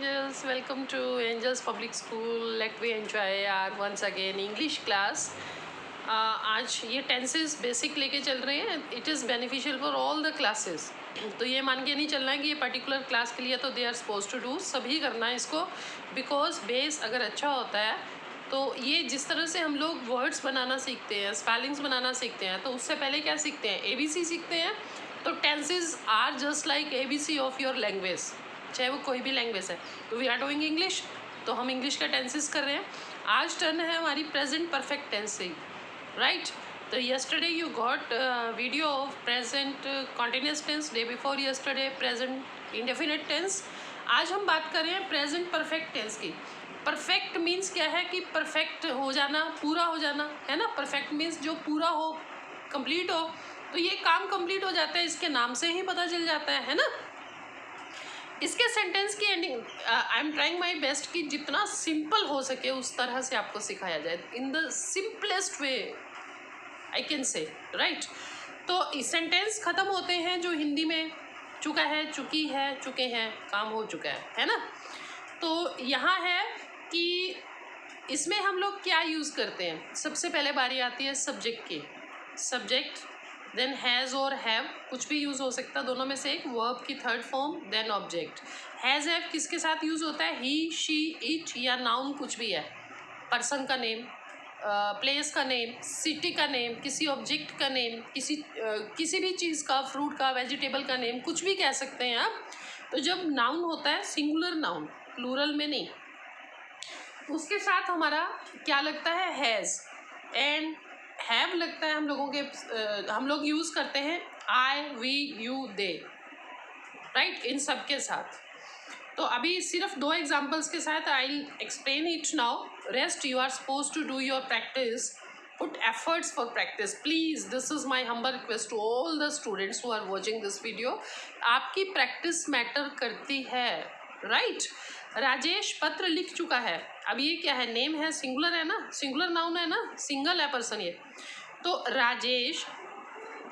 Angels, welcome to Angels Public School. Let me enjoy our once again English class. आज ये tenses basic लेके चल रहे हैं. It is beneficial for all the classes. तो ये मान के नहीं चलना है कि ये पर्टिकुलर क्लास के लिए तो they are suppose to do. सभी करना है इसको, बिकॉज बेस अगर अच्छा होता है तो ये जिस तरह से हम लोग वर्ड्स बनाना सीखते हैं, स्पेलिंग्स बनाना सीखते हैं, तो उससे पहले क्या सीखते हैं, ABC सीखते हैं. तो tenses are just like ABC of your language, चाहे वो कोई भी लैंग्वेज है. तो वी आर डूइंग इंग्लिश, तो हम इंग्लिश का टेंसेस कर रहे हैं. आज टर्न है हमारी प्रेजेंट परफेक्ट टेंस से, राइट. तो yesterday you got video of present continuous tense, day before yesterday present indefinite tense. आज हम बात कर रहे हैं प्रेजेंट परफेक्ट टेंस की. परफेक्ट मीन्स क्या है कि परफेक्ट हो जाना, पूरा हो जाना, है ना. परफेक्ट मीन्स जो पूरा हो, कंप्लीट हो. तो ये काम कंप्लीट हो जाता है, इसके नाम से ही पता चल जाता है ना. इसके सेंटेंस की ending I am trying my best कि जितना सिंपल हो सके उस तरह से आपको सिखाया जाए, in the simplest way I can say, right. तो सेंटेंस ख़त्म होते हैं जो हिंदी में चुका है, चुकी है, चुके हैं, काम हो चुका है ना. तो यहाँ है कि इसमें हम लोग क्या यूज़ करते हैं. सबसे पहले बारी आती है सब्जेक्ट की. सब्जेक्ट, देन हैज़ और हैव, कुछ भी यूज़ हो सकता है दोनों में से एक. वर्ब की third form, then object. Has have किसके साथ यूज़ होता है, ही, शी, इट या नाउन कुछ भी है. पर्सन का नेम, प्लेस का नेम, सिटी का नेम, किसी ऑब्जेक्ट का नेम, किसी भी चीज़ का, फ्रूट का, वेजिटेबल का नेम, कुछ भी कह सकते हैं आप. तो जब नाउन होता है सिंगुलर नाउन, प्लूरल में नहीं, उसके साथ हमारा क्या लगता है, हैज़. एंड हैव लगता है हम लोगों के, हम लोग यूज़ करते हैं आई, वी, यू, दे, राइट. इन सब के साथ. तो अभी सिर्फ 2 एग्जाम्पल्स के साथ I explain it now. Rest you are suppose to do your practice. Put efforts for practice please. This is my humble request to all the students who are watching this video. आपकी practice matter करती है, right. Rajesh पत्र लिख चुका है. अब ये क्या है, नेम है, सिंगुलर है ना, सिंगुलर नाउन है ना, सिंगल है पर्सन ये. तो राजेश,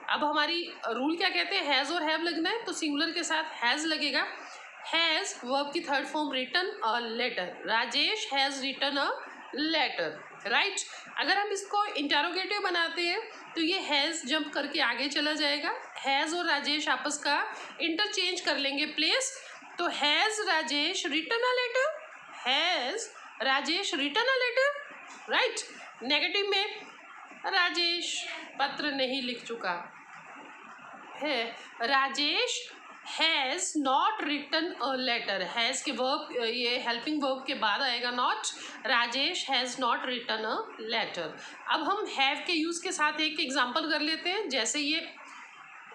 अब हमारी रूल क्या कहते हैं, हैज़ और हैव लगना है, तो सिंगुलर के साथ हैज़ लगेगा. हैज़ वर्ब की third form, written a letter. Rajesh has written a letter, right. अगर हम इसको इंटरोगेटिव बनाते हैं तो ये हैज़ जंप करके आगे चला जाएगा. हैज़ और राजेश आपस का इंटरचेंज कर लेंगे प्लेस. तो has Rajesh written a letter, has Rajesh written a letter, right. Negative में राजेश पत्र नहीं लिख चुका है. Rajesh has not written a letter. Has के वर्ब, ये हेल्पिंग वर्ब के बाद आएगा not. Rajesh has not written a letter. अब हम हैव के यूज़ के साथ एक एग्जांपल कर लेते हैं. जैसे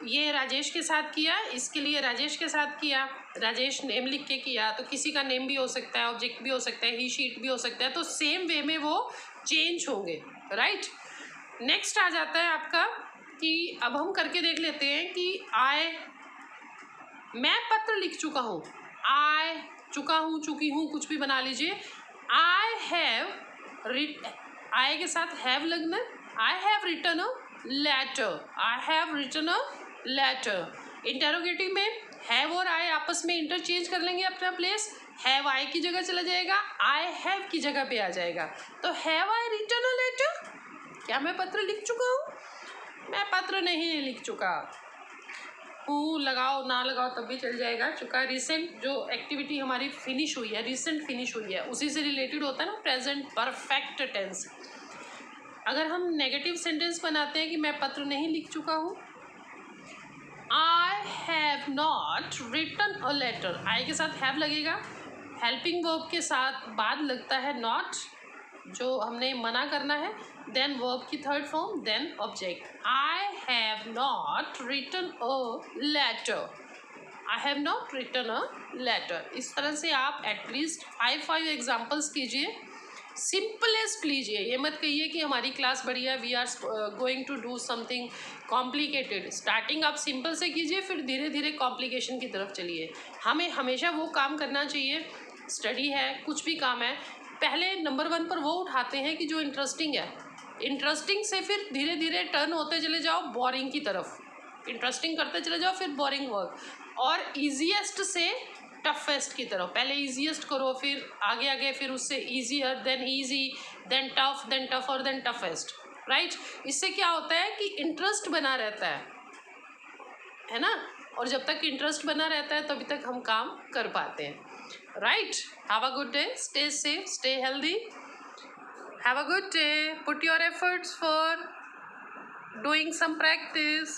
ये राजेश के साथ किया, इसके लिए राजेश के साथ किया. राजेश नेम लिख के किया, तो किसी का नेम भी हो सकता है, ऑब्जेक्ट भी हो सकता है, ही, शी, इट भी हो सकता है. तो सेम वे में वो चेंज होंगे, राइट. नेक्स्ट आ जाता है आपका कि अब हम करके देख लेते हैं कि मैं पत्र लिख चुका हूँ. आई, चुका हूँ, चुकी हूँ, कुछ भी बना लीजिए. आई हैव, आई के साथ हैव लगना. I have written a letter, I have written a letter. Interrogative में हैव और आई आपस में इंटरचेंज कर लेंगे अपना प्लेस. हैव आई की जगह चला जाएगा, आई हैव की जगह पे आ जाएगा. तो have I written a letter, क्या मैं पत्र लिख चुका हूँ, मैं पत्र नहीं लिख चुका हूँ. लगाओ ना लगाओ तब भी चल जाएगा. चुका, रिसेंट जो एक्टिविटी हमारी फिनिश हुई है, रिसेंट फिनिश हुई है, उसी से रिलेटेड होता है ना प्रेजेंट परफेक्ट टेंस. अगर हम नेगेटिव सेंटेंस बनाते हैं कि मैं पत्र नहीं लिख चुका हूँ, I have not written a letter. I के साथ हैव लगेगा. हेल्पिंग वर्ब के साथ बाद लगता है नॉट, जो हमने मना करना है. देन वर्ब की third form, then object. I have not written a letter, I have not written a letter. इस तरह से आप एटलीस्ट 5 एग्जाम्पल्स कीजिए. सिंपलेस्ट लीजिए. ये मत कहिए कि हमारी क्लास बढ़िया, we are going to do something complicated. Starting आप सिंपल से कीजिए, फिर धीरे धीरे कॉम्प्लिकेशन की तरफ चलिए. हमें हमेशा वो काम करना चाहिए, स्टडी है, कुछ भी काम है, पहले नंबर 1 पर वो उठाते हैं कि जो इंटरेस्टिंग है. इंटरेस्टिंग से फिर धीरे धीरे टर्न होते चले जाओ बोरिंग की तरफ. इंटरेस्टिंग करते चले जाओ, फिर बोरिंग वर्क, और ईजीएस्ट से टफेस्ट की तरफ, पहले ईजीएस्ट करो, फिर आगे आगे, फिर उससे easier, then easy, then tough, then tougher, then toughest, right. इससे क्या होता है कि इंटरेस्ट बना रहता है ना, और जब तक इंटरेस्ट बना रहता है तभी तक हम काम कर पाते हैं, right. Have a good day, stay safe, stay healthy, have a good day, put your efforts for doing some practice.